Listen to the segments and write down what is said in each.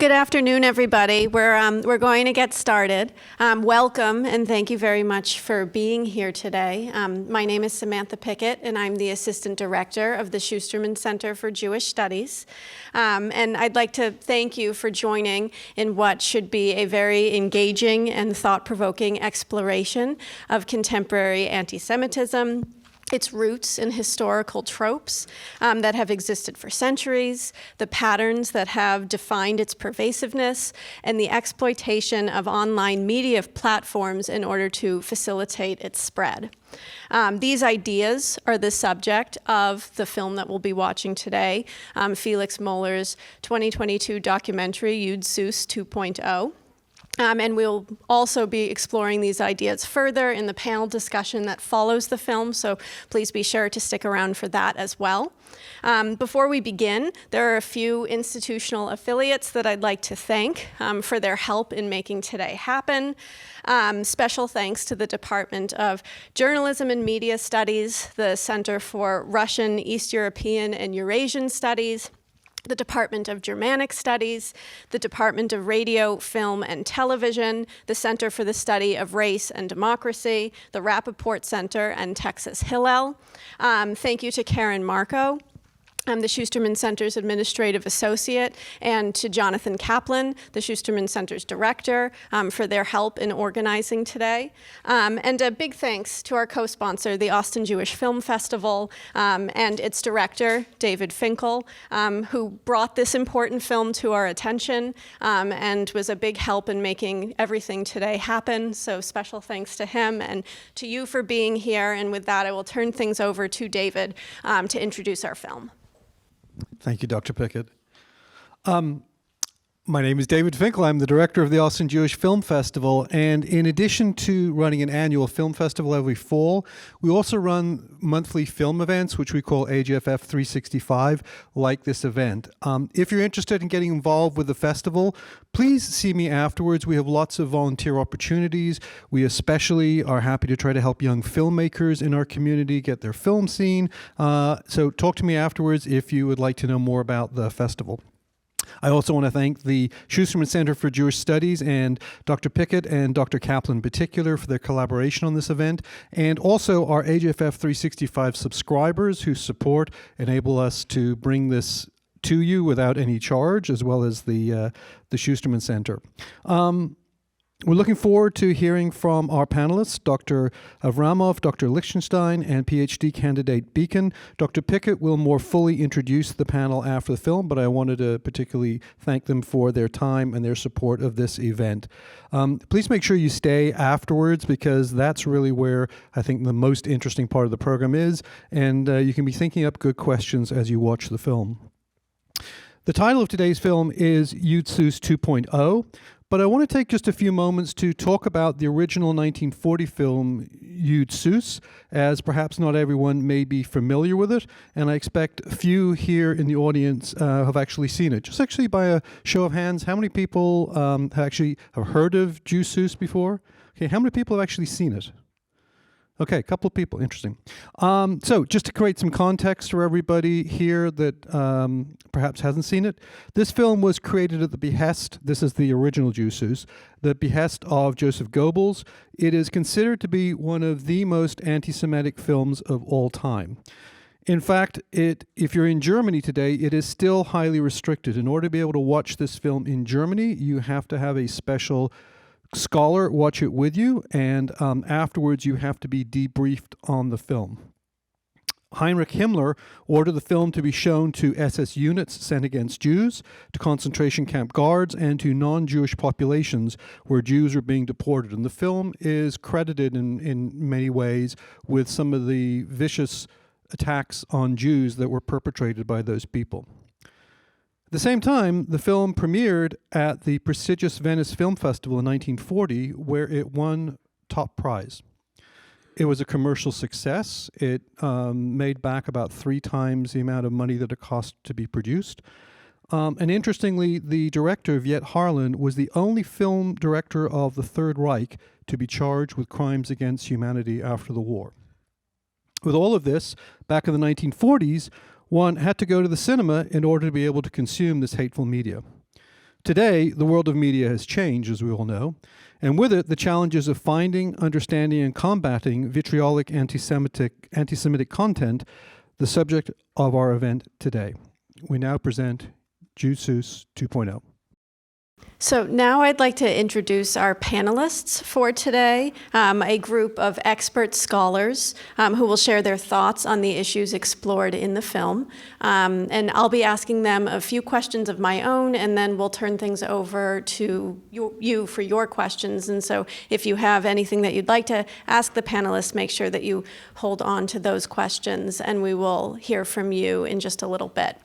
Good afternoon, everybody. We're going to get started. Welcome, and thank you very much for being here today. My name is Samantha Pickette, and I'm the Assistant Director of the Schusterman Center for Jewish Studies. And I'd like to thank you for joining in what should be a very engaging and thought-provoking exploration of contemporary anti-Semitism, its roots in historical tropes that have existed for centuries, the patterns that have defined its pervasiveness, and the exploitation of online media platforms in order to facilitate its spread. These ideas are the subject of the film that we'll be watching today, Felix Moller's 2022 documentary, Yud Sus 2.0. And we'll also be exploring these ideas further in the panel discussion that follows the film, so please be sure to stick around for that as well. Before we begin, there are a few institutional affiliates that I'd like to thank for their help in making today happen. Special thanks to the Department of Journalism and Media Studies, the Center for Russian, East European, and Eurasian Studies, the Department of Germanic Studies, the Department of Radio, Film, and Television, the Center for the Study of Race and Democracy, the Rappaport Center, and Texas Hillel. Thank you to Karen Marco, the Schusterman Center's Administrative Associate, and to Jonathan Kaplan, the Schusterman Center's Director, for their help in organizing today. And a big thanks to our co-sponsor, the Austin Jewish Film Festival, and its director, David Finkel, who brought this important film to our attention and was a big help in making everything today happen. So special thanks to him and to you for being here. And with that, I will turn things over to David to introduce our film. Thank you, Dr. Pickette. My name is David Finkel. I'm the director of the Austin Jewish Film Festival, and in addition to running an annual film festival every fall, we also run monthly film events, which we call AJFF 365, like this event. If you're interested in getting involved with the festival, please see me afterwards. We have lots of volunteer opportunities. We especially are happy to try to help young filmmakers in our community get their film seen. So talk to me afterwards if you would like to know more about the festival. I also want to thank the Schusterman Center for Jewish Studies and Dr. Pickette and Dr. Kaplan in particular for their collaboration on this event, and also our AJFF 365 subscribers who enable us to bring this to you without any charge, as well as the Schusterman Center. We're looking forward to hearing from our panelists, Dr. Avramov, Dr. Lichtenstein, and Ph.D. candidate Beacken. Dr. Pickette will more fully introduce the panel after the film, but I wanted to particularly thank them for their time and their support of this event. Please make sure you stay afterwards, because that's really where I think the most interesting part of the program is, and you can be thinking up good questions as you watch the film. The title of today's film is Yud Sus 2.0. But I want to take just a few moments to talk about the original 1940 film Yud Sus, as perhaps not everyone may be familiar with it, and I expect few here in the audience have actually seen it. Just actually by a show of hands, how many people have heard of Yud Sus before? Okay, how many people have actually seen it? Okay, a couple of people, interesting. So just to create some context for everybody here that perhaps hasn't seen it, this film was created at the behest, this is the original Yud Sus, the behest of Joseph Goebbels. It is considered to be one of the most anti-Semitic films of all time. In fact, if you're in Germany today, it is still highly restricted. In order to be able to watch this film in Germany, you have to have a special scholar watch it with you, and afterwards you have to be debriefed on the film. Heinrich Himmler ordered the film to be shown to SS units sent against Jews, to concentration camp guards, and to non-Jewish populations where Jews were being deported. And the film is credited in many ways with some of the vicious attacks on Jews that were perpetrated by those people. At the same time, the film premiered at the prestigious Venice Film Festival in 1940, where it won top prize. It was a commercial success. It made back about 3 times the amount of money that it cost to be produced. And interestingly, the director, Viet Harlan, was the only film director of the Third Reich to be charged with crimes against humanity after the war. With all of this, back in the 1940s, one had to go to the cinema in order to be able to consume this hateful media. Today, the world of media has changed, as we all know, and with it, the challenges of finding, understanding, and combating vitriolic anti-Semitic content, the subject of our event today. We now present Juice 2.0. So now I'd like to introduce our panelists for today, a group of expert scholars who will share their thoughts on the issues explored in the film. And I'll be asking them a few questions of my own, and then we'll turn things over to you for your questions. And so if you have anything that you'd like to ask the panelists, make sure that you hold on to those questions, and we will hear from you in just a little bit.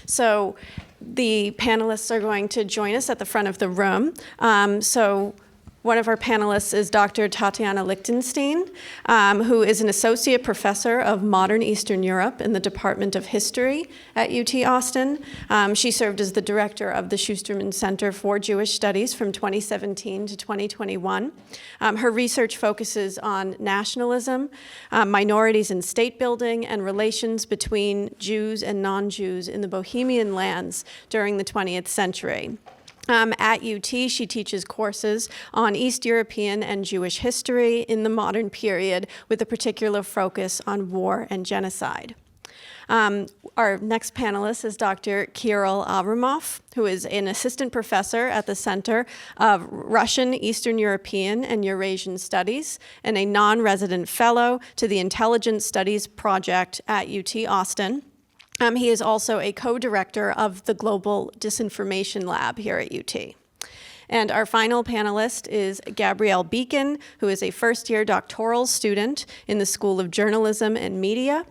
So the panelists are going to join us at the front of the room. So one of our panelists is Dr. Tatjana Lichtenstein, who is an associate professor of modern Eastern Europe in the Department of History at UT Austin. She served as the director of the Schusterman Center for Jewish Studies from 2017 to 2021. Her research focuses on nationalism, minorities in state building, and relations between Jews and non-Jews in the Bohemian lands during the 20th century. At UT, she teaches courses on East European and Jewish history in the modern period, with a particular focus on war and genocide. Our next panelist is Dr. Kiril Avramov, who is an assistant professor at the Center of Russian, Eastern European, and Eurasian Studies, and a non-resident fellow to the Intelligence Studies Project at UT Austin. He is also a co-director of the Global Disinformation Lab here at UT. And our final panelist is Gabrielle Beacken, who is a first-year doctoral student in the School of Journalism and Media.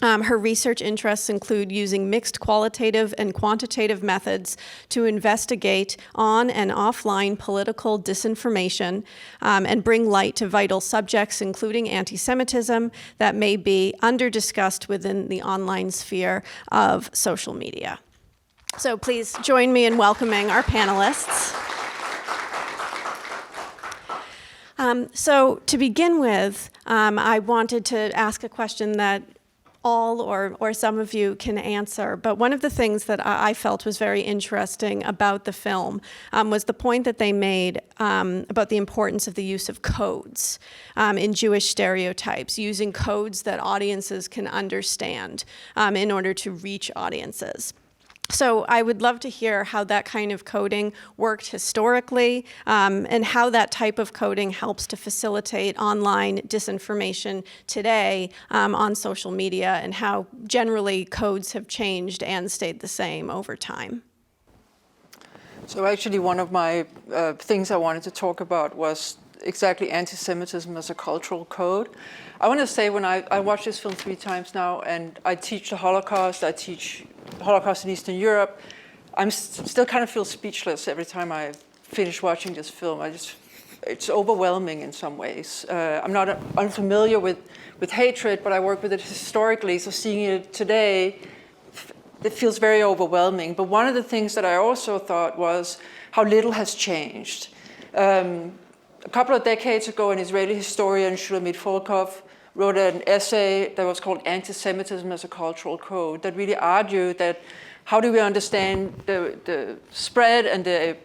Her research interests include using mixed qualitative and quantitative methods to investigate on and offline political disinformation and bring light to vital subjects, including antisemitism, that may be under-discussed within the online sphere of social media. So please join me in welcoming our panelists. So to begin with, I wanted to ask a question that all or some of you can answer, but one of the things that I felt was very interesting about the film was the point that they made about the importance of the use of codes in Jewish stereotypes, using codes that audiences can understand in order to reach audiences. So I would love to hear how that kind of coding worked historically and how that type of coding helps to facilitate online disinformation today on social media, and how generally codes have changed and stayed the same over time. So actually one of my things I wanted to talk about was exactly anti-Semitism as a cultural code. I want to say, when I watched this film 3 times now, and I teach the Holocaust, I teach Holocaust in Eastern Europe, I'm still kind of feel speechless every time I finish watching this film. It's overwhelming in some ways. I'm not unfamiliar with hatred, but I work with it historically, so seeing it today, it feels very overwhelming. But one of the things that I also thought was how little has changed. A couple of decades ago, an Israeli historian, Shulamit Volkov, wrote an essay that was called Antisemitism as a Cultural Code, that really argued that how do we understand the spread and the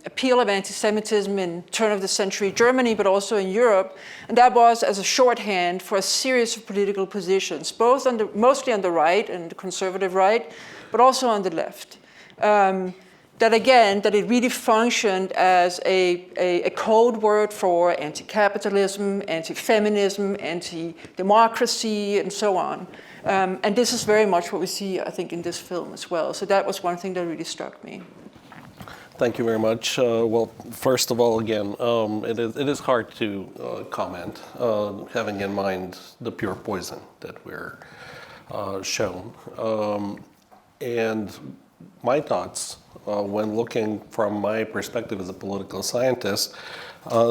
appeal of anti-Semitism in turn-of-the-century Germany, but also in Europe. And that was as a shorthand for a series of political positions, both mostly on the right and the conservative right, but also on the left. That it really functioned as a code word for anti-capitalism, anti-feminism, anti-democracy, and so on. And this is very much what we see, I think, in this film as well. So that was one thing that really struck me. Thank you very much. Well, first of all, again, it is hard to comment, having in mind the pure poison that we're shown. And my thoughts, when looking from my perspective as a political scientist,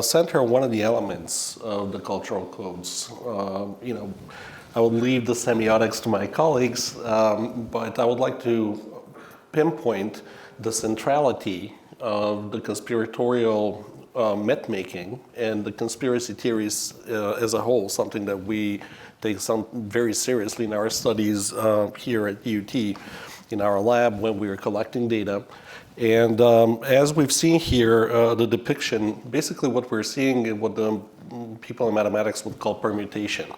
center one of the elements of the cultural codes. I will leave the semiotics to my colleagues, but I would like to pinpoint the centrality of the conspiratorial myth-making and the conspiracy theories as a whole, something that we take very seriously in our studies here at UT. in our lab when we were collecting data. And as we've seen here, the depiction, basically what we're seeing is what the people in mathematics would call permutation.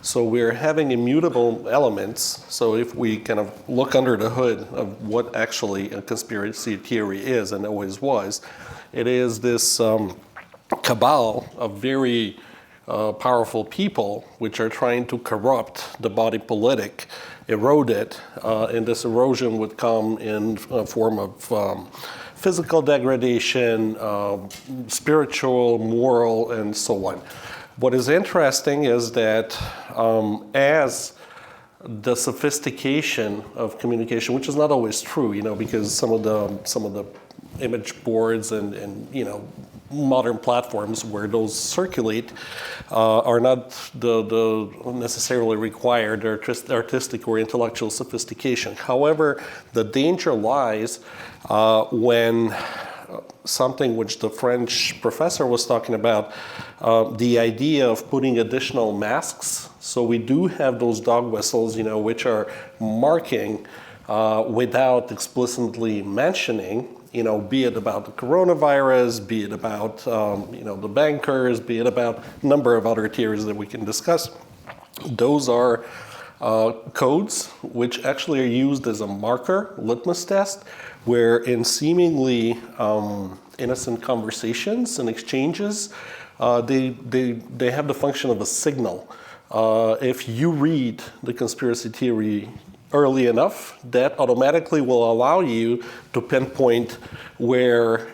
So we're having immutable elements. So if we kind of look under the hood of what actually a conspiracy theory is and always was, it is this cabal of very powerful people which are trying to corrupt the body politic, erode it, and this erosion would come in a form of physical degradation, spiritual, moral, and so on. What is interesting is that as the sophistication of communication, which is not always true, because some of the image boards and modern platforms where those circulate are not the necessarily required artistic or intellectual sophistication. However, the danger lies when something which the French professor was talking about, the idea of putting additional masks. So we do have those dog whistles, which are marking without explicitly mentioning, be it about the coronavirus, be it about, the bankers, be it about a number of other theories that we can discuss. Those are codes which actually are used as a marker, litmus test, where in seemingly innocent conversations and exchanges, they have the function of a signal. If you read the conspiracy theory early enough, that automatically will allow you to pinpoint where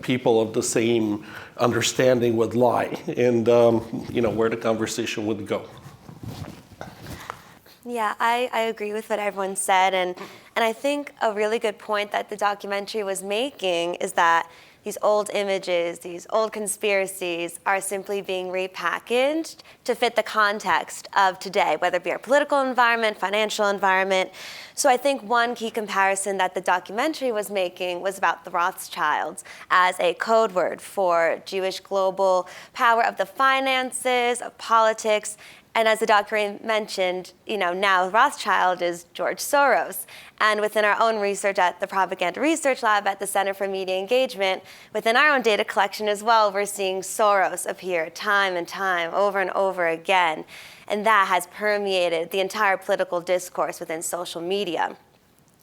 people of the same understanding would lie, and where the conversation would go. Yeah, I agree with what everyone said, and I think a really good point that the documentary was making is that these old images, these old conspiracies are simply being repackaged to fit the context of today, whether it be our political environment, financial environment. So I think one key comparison that the documentary was making was about the Rothschilds as a code word for Jewish global power of the finances, of politics. And as the documentary mentioned, now Rothschild is George Soros. And within our own research at the Propaganda Research Lab at the Center for Media Engagement, within our own data collection as well, we're seeing Soros appear time and time, over and over again. And that has permeated the entire political discourse within social media.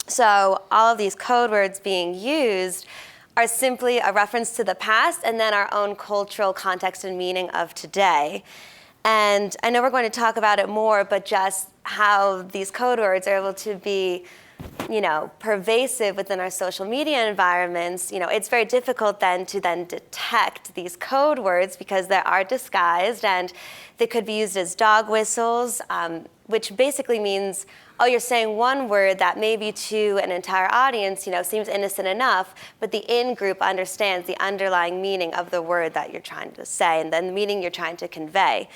So all of these code words being used are simply a reference to the past and then our own cultural context and meaning of today. And I know we're going to talk about it more, but just how these code words are able to be, pervasive within our social media environments, it's very difficult then to detect these code words because they are disguised and they could be used as dog whistles, which basically means, you're saying one word that maybe to an entire audience, seems innocent enough, but the in-group understands the underlying meaning of the word that you're trying to say and then the meaning you're trying to convey.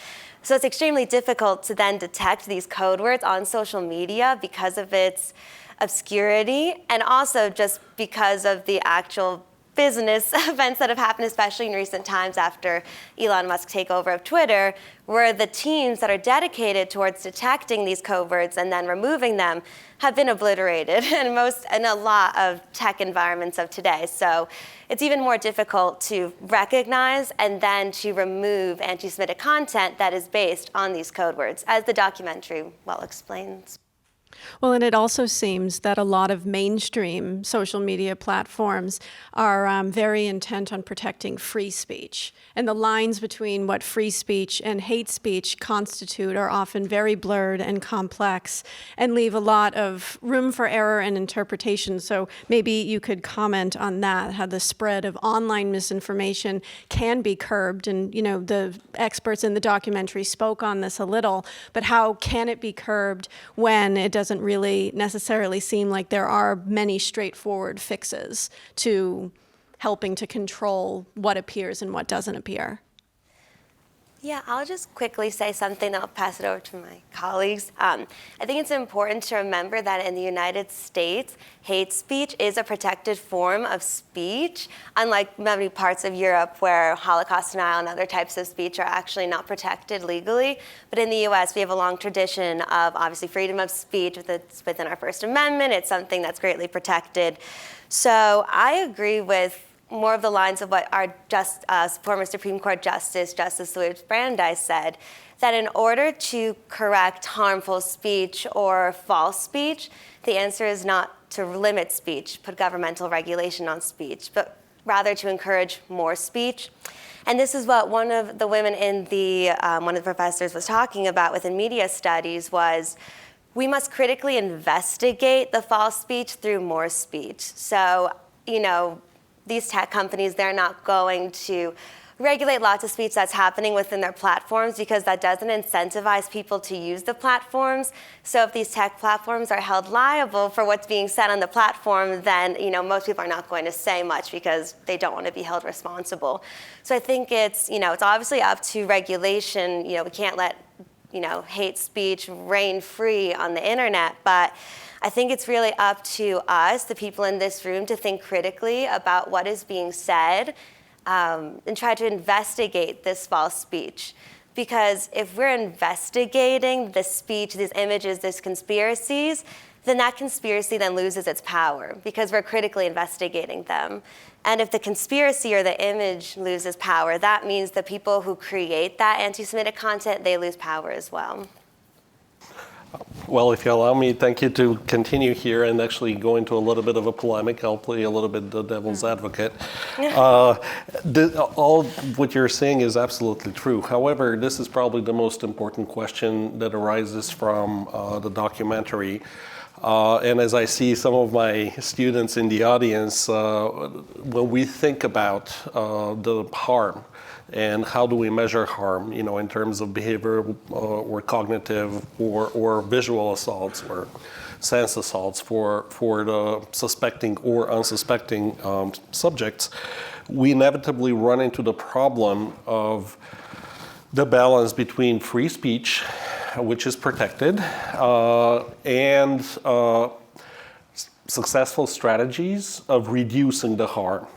So it's extremely difficult to then detect these code words on social media because of its obscurity and also just because of the actual business events that have happened, especially in recent times after Elon Musk's takeover of Twitter, where the teams that are dedicated towards detecting these code words and then removing them have been obliterated in a lot of tech environments of today. So it's even more difficult to recognize and then to remove anti-Semitic content that is based on these code words, as the documentary well explains. Well, and it also seems that a lot of mainstream social media platforms are very intent on protecting free speech. And the lines between what free speech and hate speech constitute are often very blurred and complex and leave a lot of room for error and interpretation. So maybe you could comment on that, how the spread of online misinformation can be curbed. And, the experts in the documentary spoke on this a little, but how can it be curbed when it doesn't really necessarily seem like there are many straightforward fixes to helping to control what appears and what doesn't appear? Yeah, I'll just quickly say something, then I'll pass it over to my colleagues. I think it's important to remember that in the United States, hate speech is a protected form of speech, unlike many parts of Europe where Holocaust denial and other types of speech are actually not protected legally. But in the US, we have a long tradition of obviously freedom of speech within our First Amendment. It's something that's greatly protected. So I agree with more of the lines of what our former Supreme Court Justice Louis Brandeis said, that in order to correct harmful speech or false speech, the answer is not to limit speech, put governmental regulation on speech, but rather to encourage more speech. And this is what one of the women in one of the professors was talking about within media studies was, we must critically investigate the false speech through more speech. So, these tech companies, they're not going to regulate lots of speech that's happening within their platforms because that doesn't incentivize people to use the platforms. So if these tech platforms are held liable for what's being said on the platform, then most people are not going to say much because they don't want to be held responsible. So I think it's obviously up to regulation. We can't let hate speech reign free on the internet, but I think it's really up to us, the people in this room, to think critically about what is being said and try to investigate this false speech. Because if we're investigating the speech, these images, these conspiracies, then that conspiracy then loses its power because we're critically investigating them. And if the conspiracy or the image loses power, that means the people who create that anti-Semitic content, they lose power as well. Well, if you allow me, thank you, to continue here and actually go into a little bit of a polemic. I'll play a little bit the devil's advocate. All what you're saying is absolutely true. However, this is probably the most important question that arises from the documentary. And as I see some of my students in the audience, when we think about the harm, and how do we measure harm, in terms of behavioral or cognitive or visual assaults or sense assaults for the suspecting or unsuspecting subjects, we inevitably run into the problem of the balance between free speech, which is protected, and successful strategies of reducing the harm.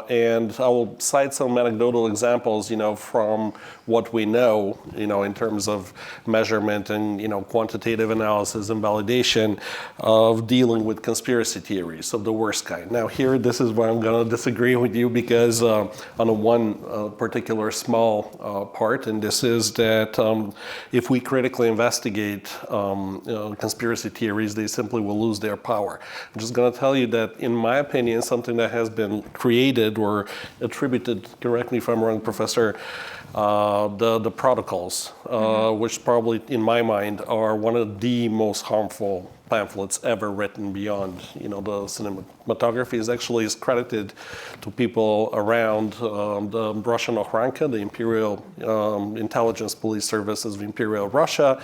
And I will cite some anecdotal examples, from what we know, in terms of measurement and, quantitative analysis and validation of dealing with conspiracy theories of the worst kind. Now here, this is where I'm going to disagree with you because on a one particular small part, and this is that if we critically investigate conspiracy theories, they simply will lose their power. I'm just going to tell you that, in my opinion, something that has been created or attributed, correct me if I'm wrong, Professor, the protocols, which probably, in my mind, are one of the most harmful pamphlets ever written beyond, the cinematography is credited to people around the Russian Ochranka, the Imperial Intelligence Police Services of Imperial Russia,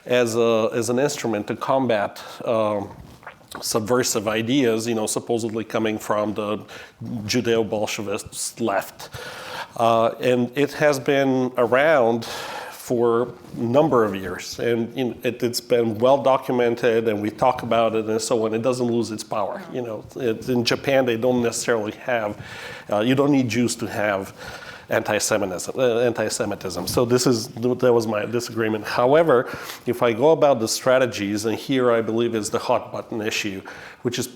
as an instrument to combat subversive ideas, supposedly coming from the Judeo-Bolshevist left. And it has been around for a number of years, and it's been well documented, and we talk about it and so on. It doesn't lose its power. In Japan, they don't necessarily have, you don't need Jews to have anti-Semitism. So that was my disagreement. However, if I go about the strategies, and here I believe is the hot button issue, which is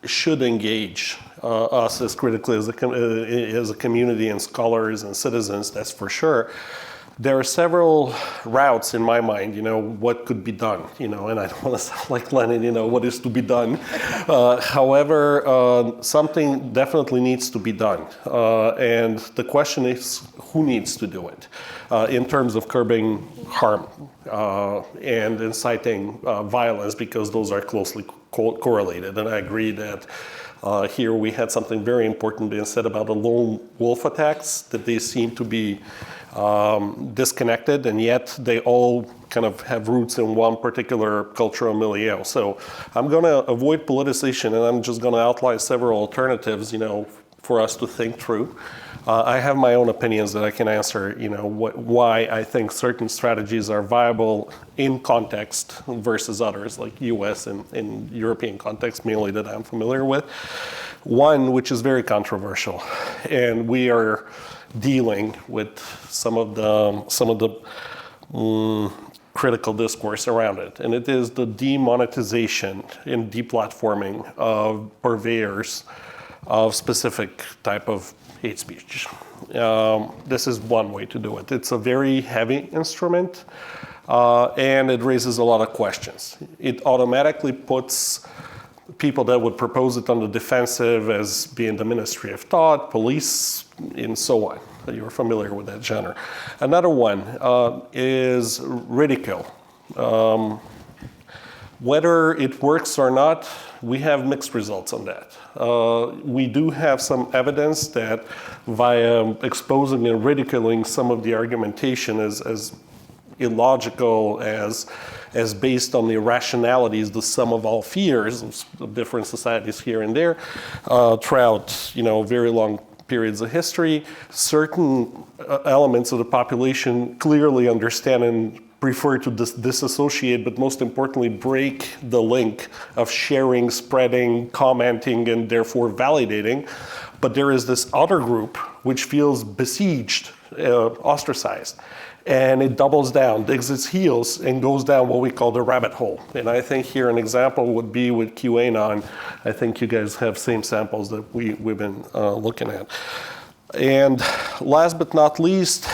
should engage us as critically as a community and scholars and citizens, that's for sure. There are several routes in my mind, what could be done, and I don't want to sound like Lenin, what is to be done. However, something definitely needs to be done. And the question is, who needs to do it in terms of curbing harm and inciting violence, because those are closely correlated. And I agree that here we had something very important being said about the lone wolf attacks, that they seem to be disconnected, and yet they all kind of have roots in one particular cultural milieu. So I'm going to avoid politicization, and I'm just going to outline several alternatives, for us to think through. I have my own opinions that I can answer, why I think certain strategies are viable in context versus others, like US and in European context mainly that I'm familiar with. One, which is very controversial, and we are dealing with some of the critical discourse around it, and it is the demonetization and deplatforming of purveyors of specific type of hate speech. This is one way to do it. It's a very heavy instrument, and it raises a lot of questions. It automatically puts people that would propose it on the defensive as being the Ministry of Thought, police, and so on. You're familiar with that genre. Another one is ridicule. Whether it works or not, we have mixed results on that. We do have some evidence that via exposing and ridiculing some of the argumentation as illogical, as based on the irrationalities, the sum of all fears of different societies here and there, throughout very long periods of history, certain elements of the population clearly understand and prefer to disassociate, but most importantly, break the link of sharing, spreading, commenting, and therefore validating. But there is this other group which feels besieged, ostracized, and it doubles down, digs its heels, and goes down what we call the rabbit hole. And I think here an example would be with QAnon. I think you guys have same samples that we've been looking at. And last but not least,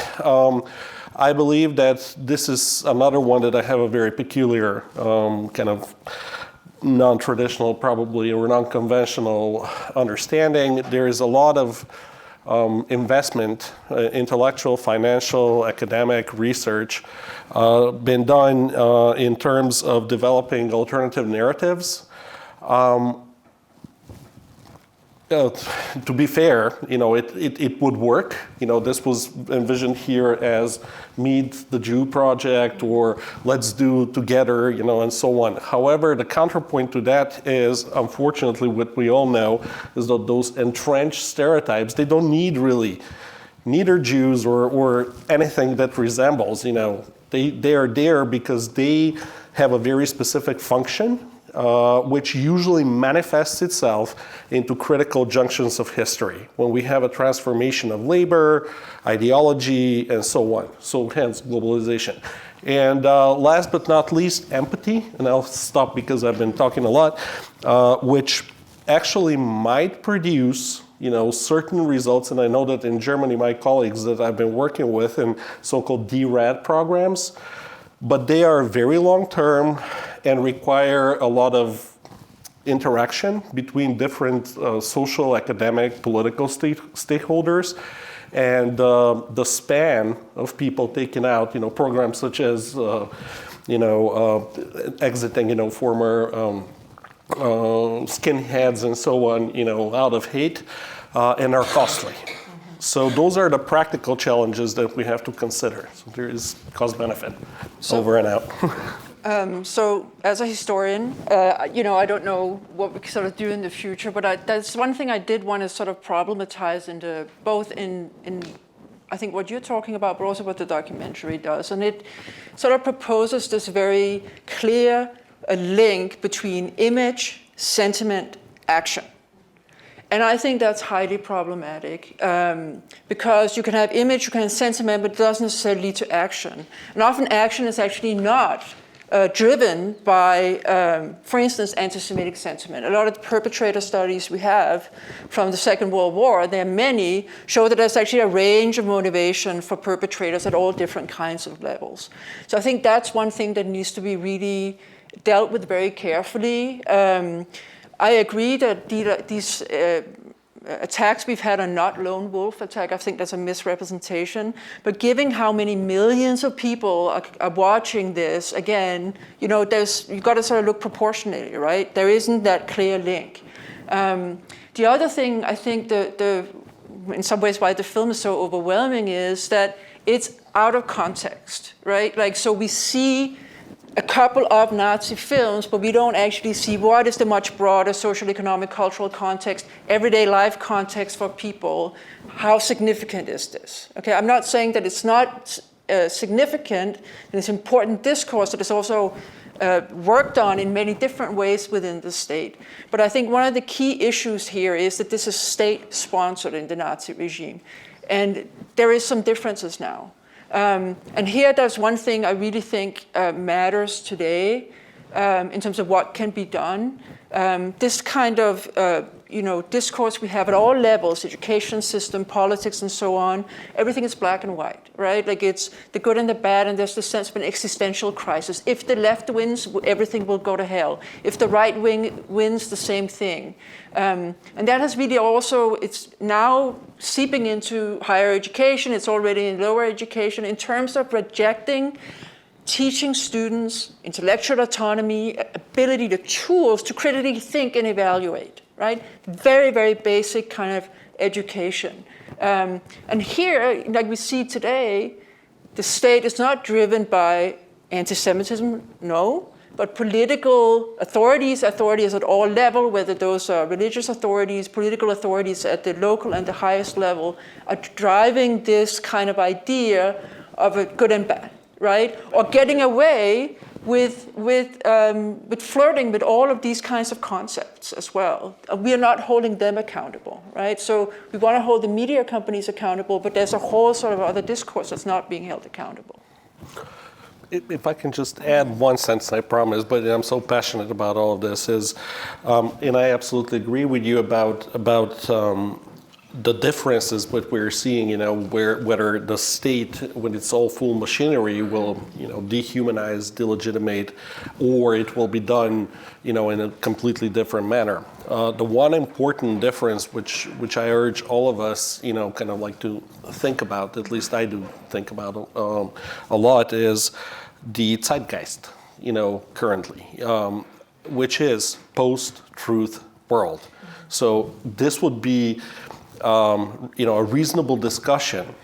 I believe that this is another one that I have a very peculiar kind of non-traditional probably or non-conventional understanding. There is a lot of investment, intellectual, financial, academic research been done in terms of developing alternative narratives. To be fair, it would work. This was envisioned here as Meet the Jew Project or Let's Do Together, and so on. However, the counterpoint to that is, unfortunately, what we all know is that those entrenched stereotypes, they don't need really neither Jews or anything that resembles, they are there because they have a very specific function, which usually manifests itself into critical junctions of history, when we have a transformation of labor, ideology, and so on. So hence, globalization. And last but not least, empathy, and I'll stop because I've been talking a lot, which actually might produce certain results, and I know that in Germany, my colleagues that I've been working with in so-called DRAD programs, but they are very long-term and require a lot of interaction between different social, academic, political stakeholders, and the span of people taken out, programs such as, exiting, former skinheads and so on, out of hate, and are costly. So those are the practical challenges that we have to consider. So there is cost-benefit. Over and out. So as a historian, I don't know what we can sort of do in the future, but that's one thing I did want to sort of problematize both in I think what you're talking about, but also what the documentary does. And it sort of proposes this very clear link between image, sentiment, action. And I think that's highly problematic because you can have image, you can have sentiment, but it doesn't necessarily lead to action. And often action is actually not driven by, for instance, anti-Semitic sentiment. A lot of the perpetrator studies we have from the Second World War, there are many, show that there's actually a range of motivation for perpetrators at all different kinds of levels. So I think that's one thing that needs to be really dealt with very carefully. I agree that these attacks we've had are not lone wolf attack. I think that's a misrepresentation. But given how many millions of people are watching this, again, you've got to sort of look proportionally, right? There isn't that clear link. The other thing I think in some ways why the film is so overwhelming is that it's out of context, right? So we see a couple of Nazi films, but we don't actually see what is the much broader social, economic, cultural context, everyday life context for people. How significant is this? Okay, I'm not saying that it's not significant, and it's important discourse that is also worked on in many different ways within the state. But I think one of the key issues here is that this is state-sponsored in the Nazi regime. And there is some differences now. And here there's one thing I really think matters today in terms of what can be done. This kind of discourse we have at all levels, education system, politics, and so on, everything is black and white, right? Like it's the good and the bad, and there's the sense of an existential crisis. If the left wins, everything will go to hell. If the right wing wins, the same thing. And that has really also, it's now seeping into higher education, it's already in lower education, in terms of rejecting teaching students intellectual autonomy, ability, the tools to critically think and evaluate, right? Very, very basic kind of education. And here, like we see today, the state is not driven by anti-Semitism, no, but political authorities at all levels, whether those are religious authorities, political authorities at the local and the highest level, are driving this kind of idea of a good and bad, right? Or getting away with flirting with all of these kinds of concepts as well. We are not holding them accountable, right? So we want to hold the media companies accountable, but there's a whole sort of other discourse that's not being held accountable. If I can just add one sentence, I promise, but I'm so passionate about all of this, and I absolutely agree with you about the differences what we're seeing, whether the state, when it's all full machinery, will, dehumanize, delegitimate, or it will be done, in a completely different manner. The one important difference, which I urge all of us, kind of like to think about, at least I do think about a lot, is the zeitgeist, currently, which is post-truth world. So this would be a reasonable discussion,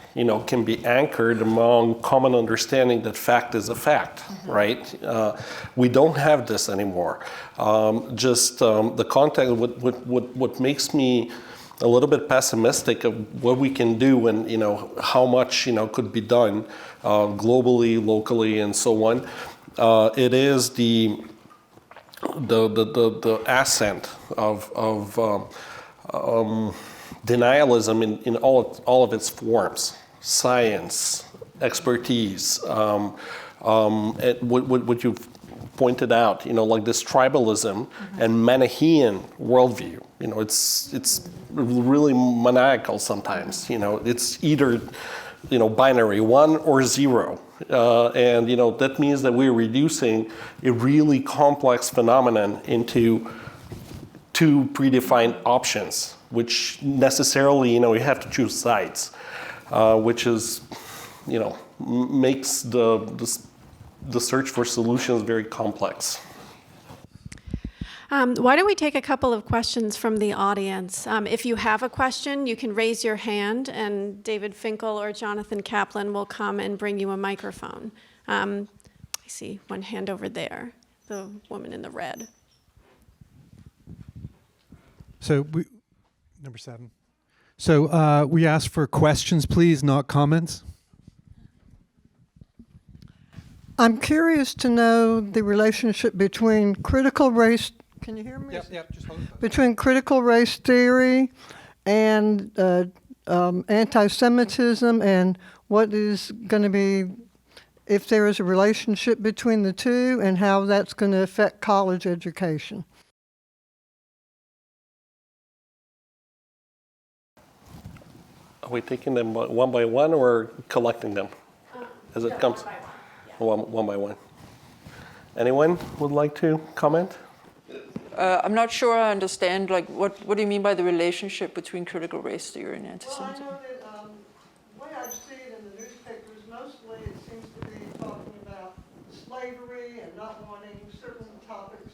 can be anchored among common understanding that fact is a fact, right? We don't have this anymore. The context, what makes me a little bit pessimistic of what we can do and, how much, could be done globally, locally, and so on. It is the ascent of denialism in all of its forms, science, expertise, what you've pointed out, like this tribalism and Manichaean worldview. It's really maniacal sometimes. It's either binary, 1 or 0, and that means that we're reducing a really complex phenomenon into 2 predefined options, which necessarily, you have to choose sides, which is, makes the search for solutions very complex. Why don't we take a couple of questions from the audience? If you have a question, you can raise your hand, and David Finkel or Jonathan Kaplan will come and bring you a microphone. I see one hand over there, the woman in the red. So number 7. So we ask for questions, please, not comments. I'm curious to know the relationship between critical race. Can you hear me? Yep. Just hold it. Between critical race theory and anti-Semitism, and what is going to be, if there is a relationship between the two, and how that's going to affect college education. Are we taking them one by one or collecting them as it comes? One by one. Anyone would like to comment? I'm not sure I understand, what do you mean by the relationship between critical race theory and antisemitism? Well, I know that the way I see it in the newspapers, mostly it seems to be talking about slavery and not wanting certain topics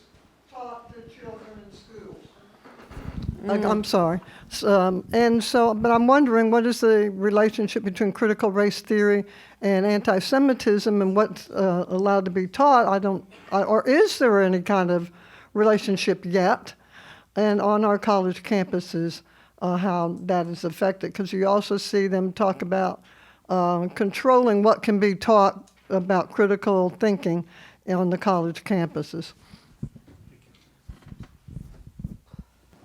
taught to children in schools. I'm sorry. But I'm wondering, what is the relationship between critical race theory and anti-Semitism, and what's allowed to be taught? Or is there any kind of relationship yet? And on our college campuses, how that is affected, because you also see them talk about controlling what can be taught about critical thinking on the college campuses.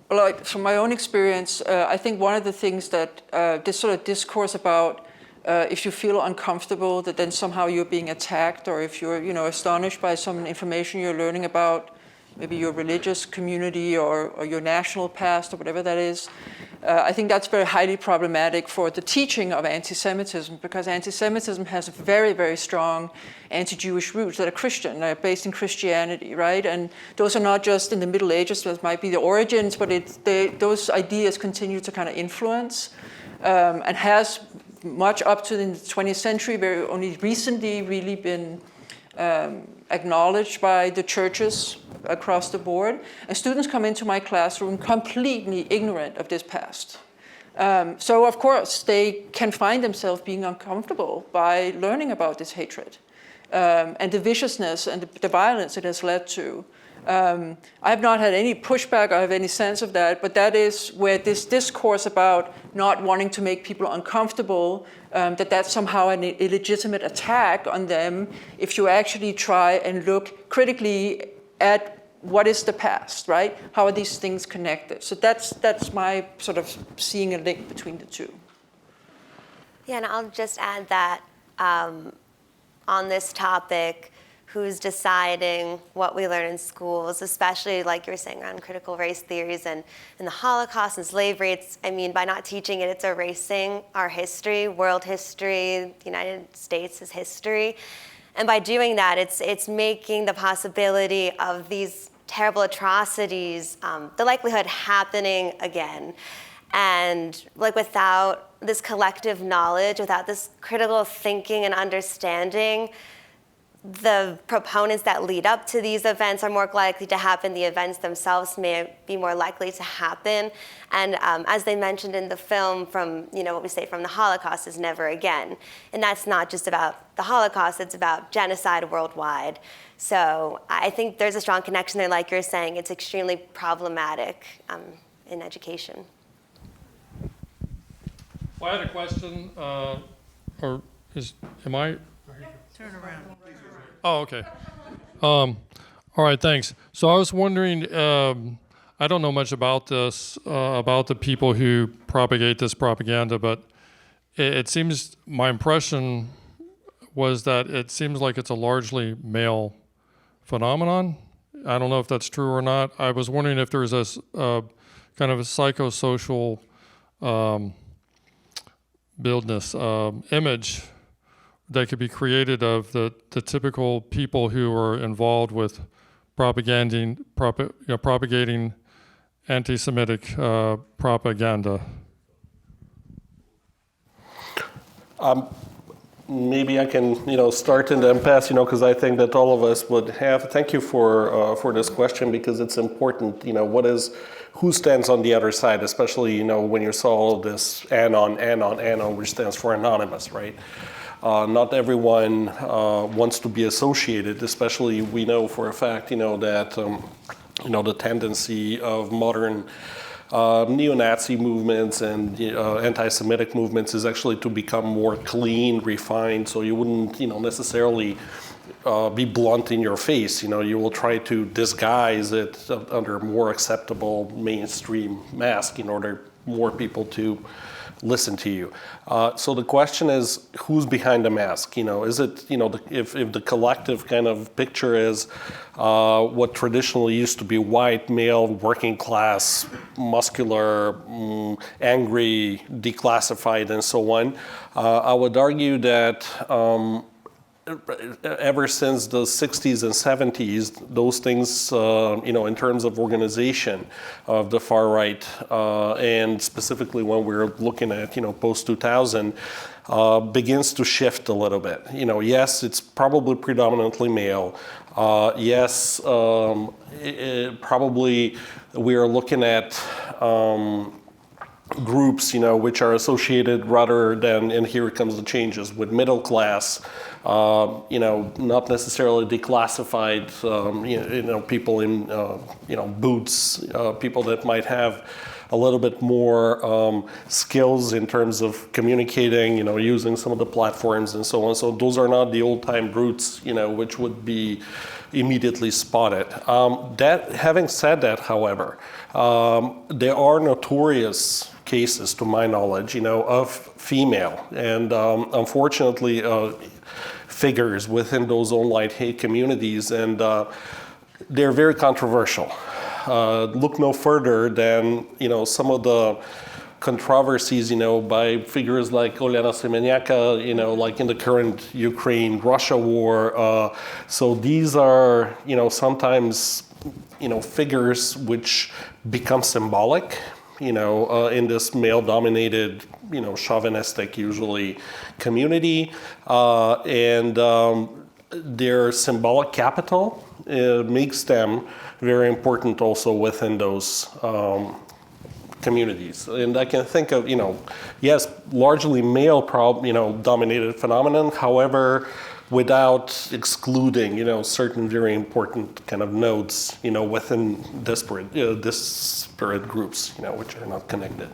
Well, from my own experience, I think one of the things that this sort of discourse about if you feel uncomfortable that then somehow you're being attacked, or if you're astonished by some information you're learning about maybe your religious community or your national past or whatever that is, I think that's very highly problematic for the teaching of anti-Semitism, because anti-Semitism has very, very strong anti-Jewish roots that are Christian, they're based in Christianity, right? And those are not just in the Middle Ages, those might be the origins, but those ideas continue to kind of influence and has much up to the 20th century, very only recently really been acknowledged by the churches across the board. And students come into my classroom completely ignorant of this past. So of course they can find themselves being uncomfortable by learning about this hatred and the viciousness and the violence it has led to. I have not had any pushback, I have any sense of that, but that is where this discourse about not wanting to make people uncomfortable, that's somehow an illegitimate attack on them if you actually try and look critically at what is the past, right? How are these things connected? So that's my sort of seeing a link between the two. Yeah, and I'll just add that on this topic, who's deciding what we learn in schools, especially like you were saying around critical race theories and the Holocaust and slavery. By not teaching it, it's erasing our history, world history, the United States' history. And by doing that, it's making the possibility of these terrible atrocities, the likelihood happening again. And without this collective knowledge, without this critical thinking and understanding, the proponents that lead up to these events are more likely to happen. The events themselves may be more likely to happen. And as they mentioned in the film, from what we say from the Holocaust is never again. And that's not just about the Holocaust, it's about genocide worldwide. So I think there's a strong connection there. Like you're saying, it's extremely problematic in education. Well, I had a question, am I? Turn around. Oh, okay. All right, thanks. So I was wondering, I don't know much about this, about the people who propagate this propaganda, but it seems, my impression was that it seems like it's a largely male phenomenon. I don't know if that's true or not. I was wondering if there's a kind of a psychosocial image that could be created of the typical people who are involved with propagating anti-Semitic propaganda. Maybe I can, start and then pass, because I think that all of us would have. Thank you for this question, because it's important. Who stands on the other side, especially when you saw all this anon, which stands for anonymous, right? Not everyone wants to be associated, especially we know for a fact, that the tendency of modern neo-Nazi movements and anti-Semitic movements is actually to become more clean, refined, so you wouldn't necessarily be blunt in your face. You will try to disguise it under a more acceptable mainstream mask in order more people to listen to you. So the question is, who's behind the mask? Is it, if the collective kind of picture is what traditionally used to be white, male, working class, muscular, angry, declassified, and so on, I would argue that ever since the 60s and 70s, those things, in terms of organization of the far right, and specifically when we're looking at, post-2000, begins to shift a little bit. Yes, it's probably predominantly male. Yes, probably we are looking at groups, which are associated rather than, and here comes the changes, with middle class, not necessarily declassified, people in, boots, people that might have a little bit more skills in terms of communicating, using some of the platforms and so on. So those are not the old-time brutes, which would be immediately spotted. Having said that, however, there are notorious cases, to my knowledge, of female and unfortunately figures within those online hate communities, and they're very controversial. Look no further than some of the controversies by figures like Olena Semeniaka, like in the current Ukraine-Russia war. So these are sometimes figures which become symbolic in this male-dominated chauvinistic usually community, and their symbolic capital makes them very important also within those communities. And I can think of, yes, largely male dominated phenomenon, however, without excluding, certain very important kind of nodes, within disparate groups, which are not connected.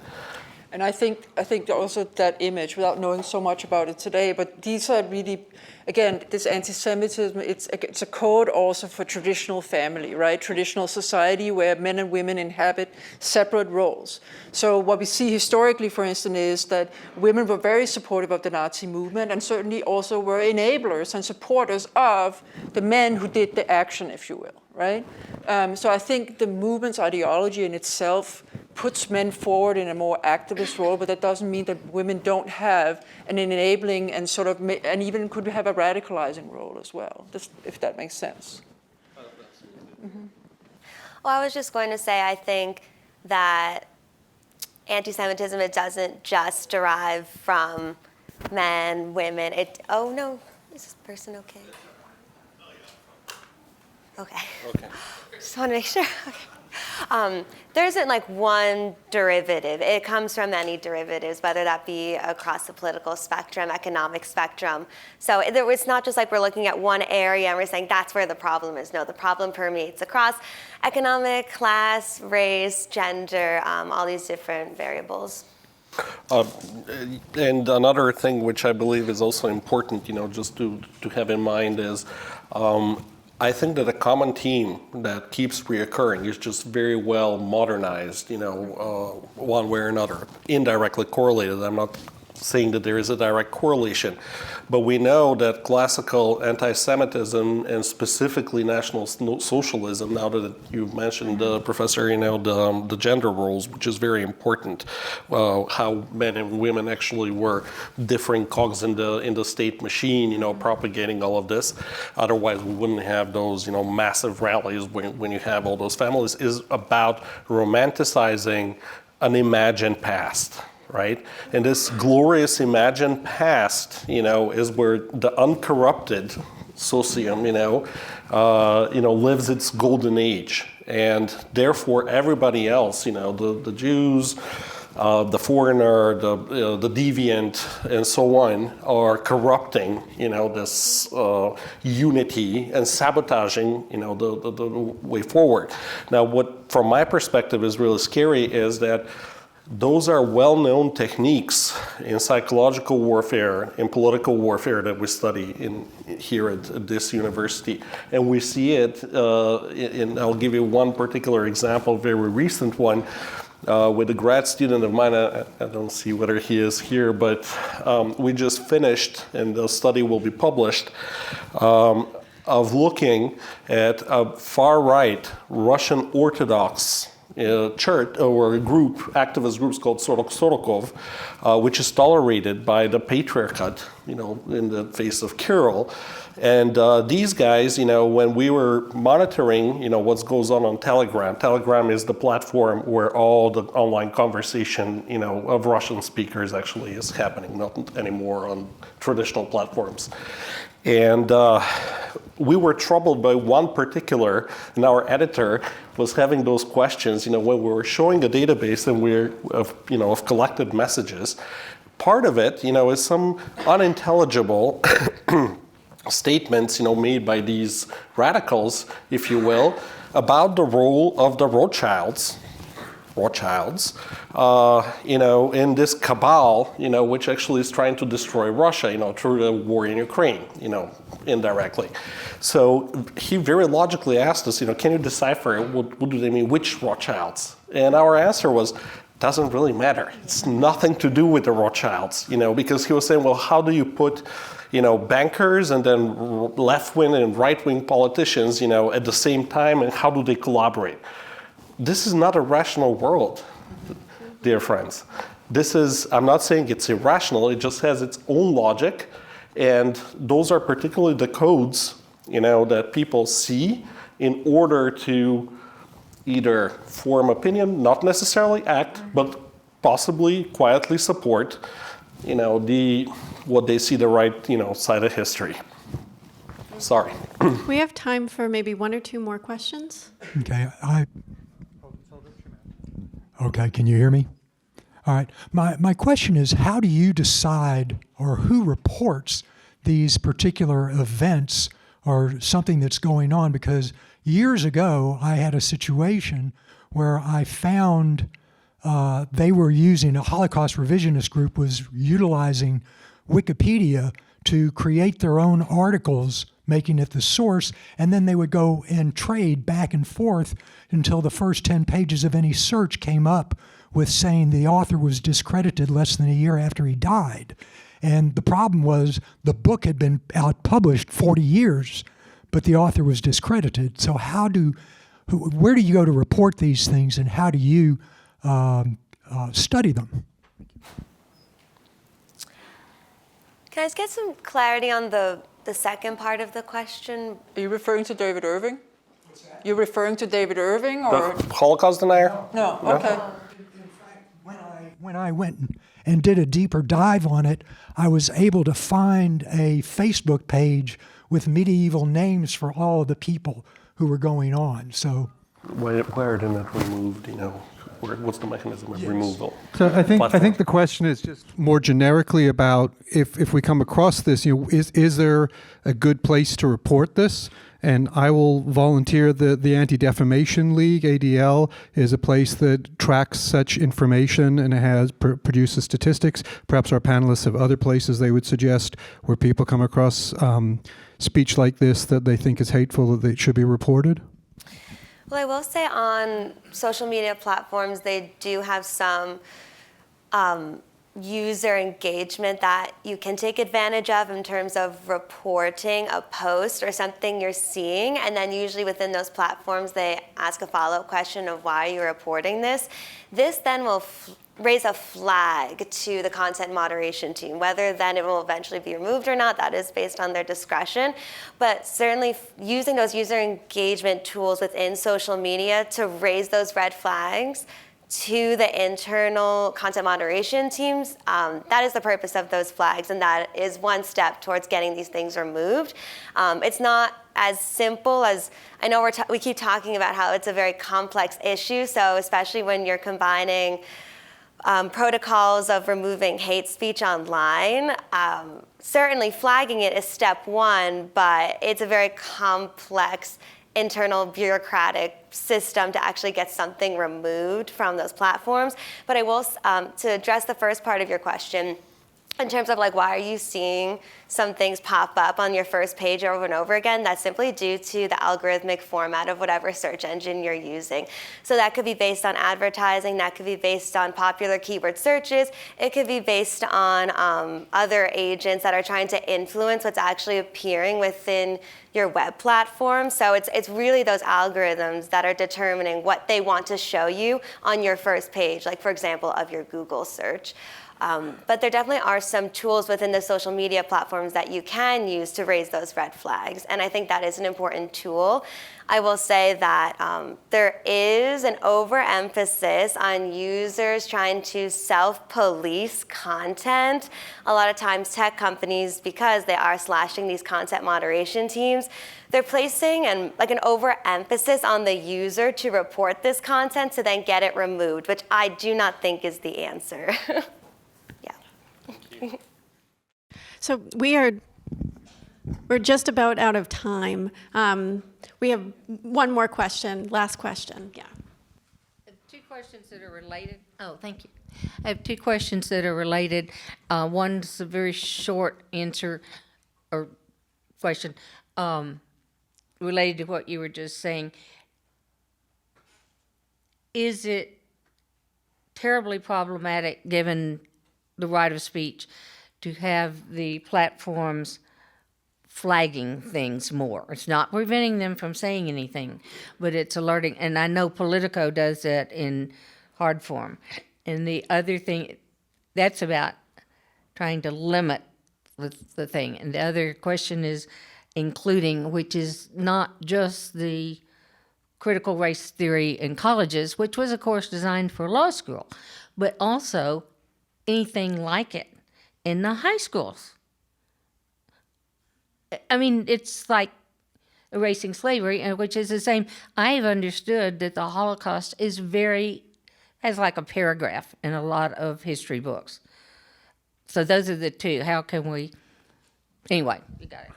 And I think also that image, without knowing so much about it today, but these are really, again, this anti-Semitism, it's a code also for traditional family, right? Traditional society where men and women inhabit separate roles. So what we see historically, for instance, is that women were very supportive of the Nazi movement and certainly also were enablers and supporters of the men who did the action, if you will, right? So I think the movement's ideology in itself puts men forward in a more activist role, but that doesn't mean that women don't have an enabling and and even could have a radicalizing role as well, if that makes sense. Mm-hmm. Well, I was just going to say, I think that anti-Semitism, it doesn't just derive from men, women. Oh no, is this person okay? Okay. Just want to make sure. Okay. There isn't like one derivative. It comes from many derivatives, whether that be across the political spectrum, economic spectrum. So it's not just like we're looking at one area and we're saying that's where the problem is. No, the problem permeates across economic, class, race, gender, all these different variables. And another thing which I believe is also important, just to have in mind is, I think that a common theme that keeps reoccurring is just very well modernized, one way or another, indirectly correlated. I'm not saying that there is a direct correlation, but we know that classical anti-Semitism and specifically National Socialism, now that you've mentioned, Professor, the gender roles, which is very important, how men and women actually were differing cogs in the state machine, propagating all of this. Otherwise, we wouldn't have those, massive rallies when you have all those families, is about romanticizing an imagined past. Right? And this glorious imagined past, is where the uncorrupted socium, lives its golden age. And therefore everybody else, the Jews, the foreigner, the deviant, and so on, are corrupting, this unity and sabotaging, the way forward. Now, what, from my perspective, is really scary is that those are well-known techniques in psychological warfare, in political warfare that we study here at this university. And we see it, I'll give you one particular example, a very recent one, with a grad student of mine. I don't see whether he is here, but we just finished, and the study will be published, of looking at a far-right Russian Orthodox church or a group, activist groups called Sorokov, which is tolerated by the patriarchate, in the face of Kiril, And these guys, when we were monitoring, what goes on Telegram. Telegram is the platform where all the online conversation, of Russian speakers actually is happening, not anymore on traditional platforms. And we were troubled by one particular, and our editor was having those questions, when we were showing a database and of collected messages. Part of it, is some unintelligible statements, made by these radicals, if you will, about the role of the Rothschilds, in this cabal, which actually is trying to destroy Russia, through the war in Ukraine, indirectly. So he very logically asked us, can you decipher what do they mean, which Rothschilds? And our answer was, doesn't really matter. It's nothing to do with the Rothschilds, because he was saying, well, how do you put, bankers and then left-wing and right-wing politicians, at the same time, and how do they collaborate? This is not a rational world, dear friends. I'm not saying it's irrational, it just has its own logic, and those are particularly the codes, that people see in order to either form opinion, not necessarily act, but possibly quietly support, what they see the right, side of history. Sorry. We have time for maybe one or two more questions. Okay, Okay, can you hear me? All right. My question is, how do you decide, or who reports these particular events or something that's going on? Because years ago, I had a situation where I found they were using, a Holocaust revisionist group was utilizing Wikipedia to create their own articles, making it the source, and then they would go and trade back and forth until the first 10 pages of any search came up with saying the author was discredited less than a year after he died. And the problem was the book had been out published 40 years, but the author was discredited. So where do you go to report these things, and how do you study them? Can I just get some clarity on the second part of the question? Are you referring to David Irving? You're referring to David Irving, or? The Holocaust denier? No, okay. In fact, when I went and did a deeper dive on it, I was able to find a Facebook page with medieval names for all of the people who were going on. So Why didn't it removed, what's the mechanism of removal? So I think the question is just more generically about if we come across this, is there a good place to report this? And I will volunteer the Anti-Defamation League, ADL, is a place that tracks such information and has produces statistics. Perhaps our panelists have other places they would suggest where people come across speech like this that they think is hateful, that it should be reported. Well, I will say on social media platforms, they do have some user engagement that you can take advantage of in terms of reporting a post or something you're seeing. And then usually within those platforms, they ask a follow-up question of why you're reporting this. This then will raise a flag to the content moderation team. Whether then it will eventually be removed or not, that is based on their discretion. But certainly using those user engagement tools within social media to raise those red flags to the internal content moderation teams, that is the purpose of those flags, and that is one step towards getting these things removed. It's not as simple as, I know we keep talking about how it's a very complex issue, so especially when you're combining protocols of removing hate speech online. Certainly flagging it is step one, but it's a very complex internal bureaucratic system to actually get something removed from those platforms. But I will, to address the first part of your question, in terms of why are you seeing some things pop up on your first page over and over again, that's simply due to the algorithmic format of whatever search engine you're using. So that could be based on advertising, that could be based on popular keyword searches, it could be based on other agents that are trying to influence what's actually appearing within your web platform. So it's really those algorithms that are determining what they want to show you on your first page, like for example, of your Google search. But there definitely are some tools within the social media platforms that you can use to raise those red flags. And I think that is an important tool. I will say that there is an overemphasis on users trying to self-police content. A lot of times tech companies, because they are slashing these content moderation teams, they're placing an overemphasis on the user to report this content to then get it removed, which I do not think is the answer. So we're just about out of time. We have one more question, last question, yeah. I have two questions that are related. Oh, thank you. I have two questions that are related. One's a very short answer or question related to what you were just saying. Is it terribly problematic, given the right of speech, to have the platforms flagging things more? It's not preventing them from saying anything, but it's alerting. And I know Politico does that in hard form. And the other thing, that's about trying to limit the thing. And the other question is including, which is not just the critical race theory in colleges, which was, of course, designed for law school, but also anything like it in the high schools. I mean, it's like erasing slavery, which is the same. I've understood that the Holocaust has like a paragraph in a lot of history books. So those are the two. How can we, anyway, you got it.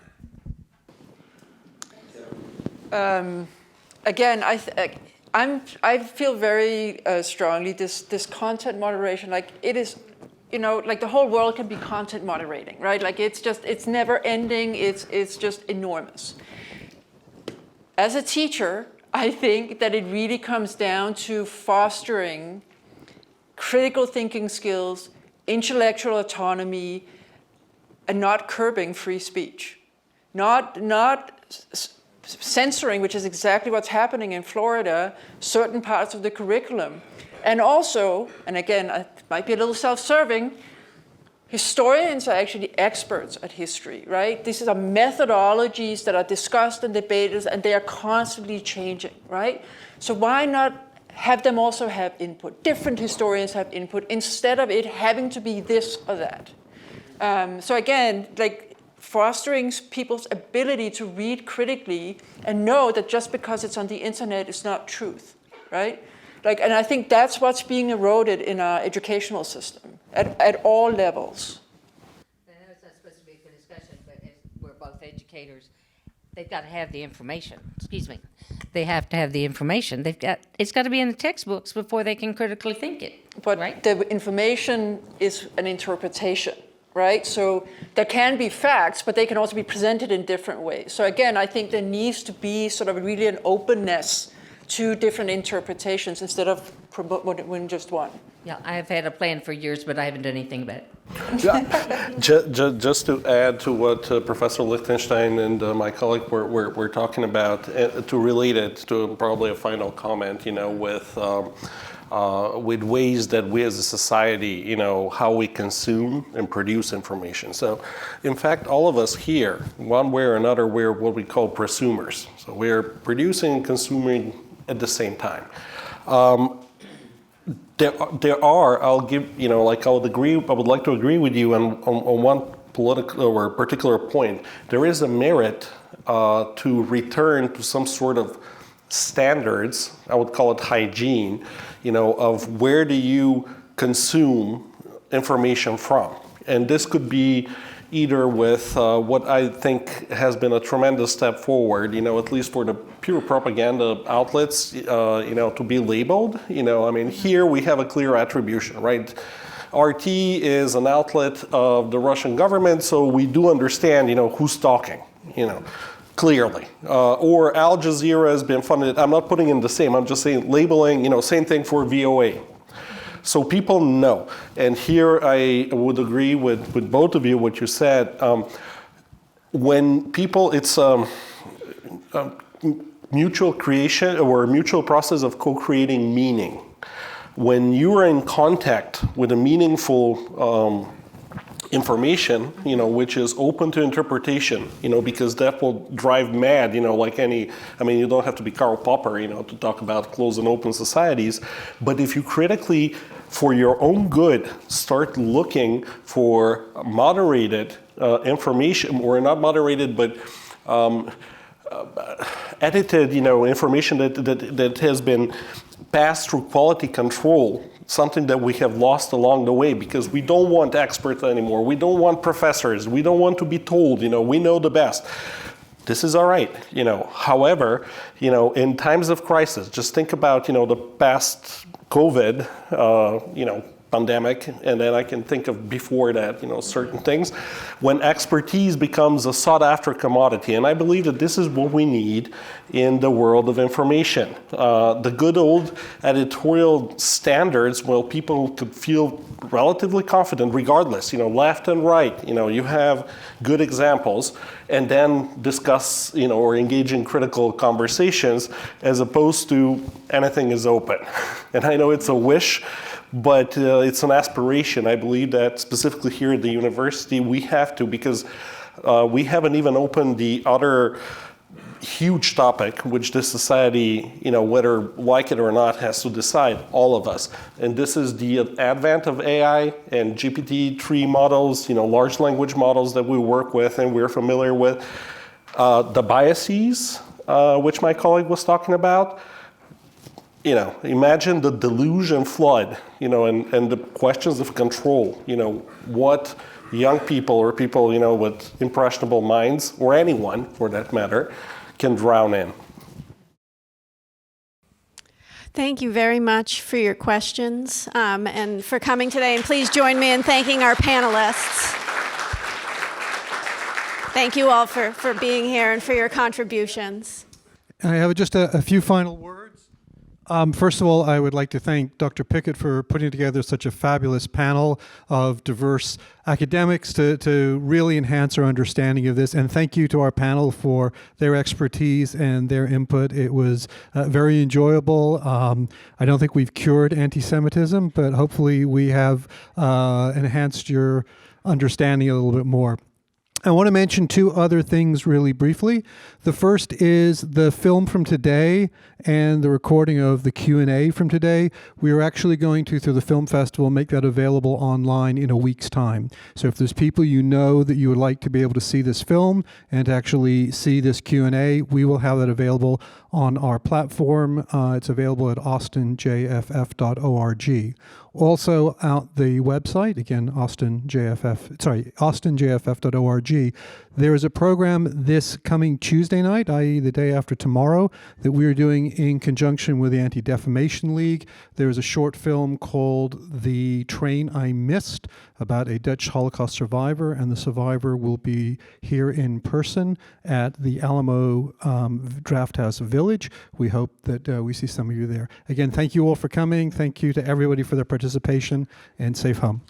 Again, I feel very strongly this content moderation, like it is, like the whole world can be content moderating, right? Like it's never ending, it's just enormous. As a teacher, I think that it really comes down to fostering critical thinking skills, intellectual autonomy, and not curbing free speech. Not censoring, which is exactly what's happening in Florida, certain parts of the curriculum. And also, and again, it might be a little self-serving, historians are actually experts at history, right? These are methodologies that are discussed and debated, and they are constantly changing, right? So why not have them also have input? Different historians have input, instead of it having to be this or that. So again, like, fostering people's ability to read critically and know that just because it's on the internet, it's not truth, right? Like, and I think that's what's being eroded in our educational system at all levels. I know it's not supposed to be a discussion, but as we're both educators, they've got to have the information. Excuse me. They have to have the information. It's got to be in the textbooks before they can critically think it. But right? the information is an interpretation. Right? So there can be facts, but they can also be presented in different ways. So again, I think there needs to be sort of really an openness to different interpretations instead of promoting just one. Yeah, I have had a plan for years, but I haven't done anything about it. Yeah. Just to add to what Professor Lichtenstein and my colleague were talking about, to relate it to probably a final comment, with ways that we as a society, how we consume and produce information. So, in fact, all of us here, one way or another, we're what we call prosumers. So we're producing and consuming at the same time. There are, I'll give, I would like to agree with you on one political or particular point. There is a merit to return to some sort of standards, I would call it hygiene, of where do you consume information from. And this could be either with what I think has been a tremendous step forward, at least for the pure propaganda outlets, to be labeled. Here we have a clear attribution, right? RT is an outlet of the Russian government, so we do understand, who's talking, clearly. Or Al Jazeera has been funded. I'm not putting in the same, I'm just saying labeling, same thing for VOA. So people know. And here I would agree with both of you, what you said. When people, it's mutual creation or mutual process of co-creating meaning. when you are in contact with a meaningful information, which is open to interpretation, because that will drive mad, like any, you don't have to be Karl Popper, to talk about closed and open societies, but if you critically, for your own good, start looking for moderated information, or not moderated, but edited, information that has been passed through quality control, something that we have lost along the way, because we don't want experts anymore. We don't want professors. We don't want to be told, we know the best. This is all right, However, in times of crisis, just think about, the past COVID, pandemic, and then I can think of before that, certain things, when expertise becomes a sought-after commodity. And I believe that this is what we need in the world of information. The good old editorial standards, well, people could feel relatively confident regardless, left and right, you have good examples, and then discuss, or engage in critical conversations, as opposed to anything is open. And I know it's a wish, but it's an aspiration. I believe that specifically here at the university, we have to, because we haven't even opened the other huge topic, which this society, whether like it or not, has to decide, all of us. And this is the advent of AI and GPT-3 models, large language models that we work with and we're familiar with. The biases, which my colleague was talking about. Imagine the delusion flood, and the questions of control, what young people or people, with impressionable minds, or anyone for that matter, can drown in. Thank you very much for your questions and for coming today. And please join me in thanking our panelists. Thank you all for being here and for your contributions. I have just a few final words. First of all, I would like to thank Dr. Pickette for putting together such a fabulous panel of diverse academics to really enhance our understanding of this. And thank you to our panel for their expertise and their input. It was very enjoyable. I don't think we've cured anti-Semitism, but hopefully we have enhanced your understanding a little bit more. I want to mention two other things really briefly. The first is the film from today and the recording of the Q&A from today. We are actually going to, through the film festival, make that available online in a week's time. So if there's people you know that you would like to be able to see this film and to actually see this Q&A, we will have that available on our platform. It's available at austinjff.org. Also out the website, again, austinjff.org, there is a program this coming Tuesday night, i.e. the day after tomorrow, that we are doing in conjunction with the Anti-Defamation League. There is a short film called The Train I Missed about a Dutch Holocaust survivor, and the survivor will be here in person at the Alamo Drafthouse Village. We hope that we see some of you there. Again, thank you all for coming. Thank you to everybody for their participation, and safe home.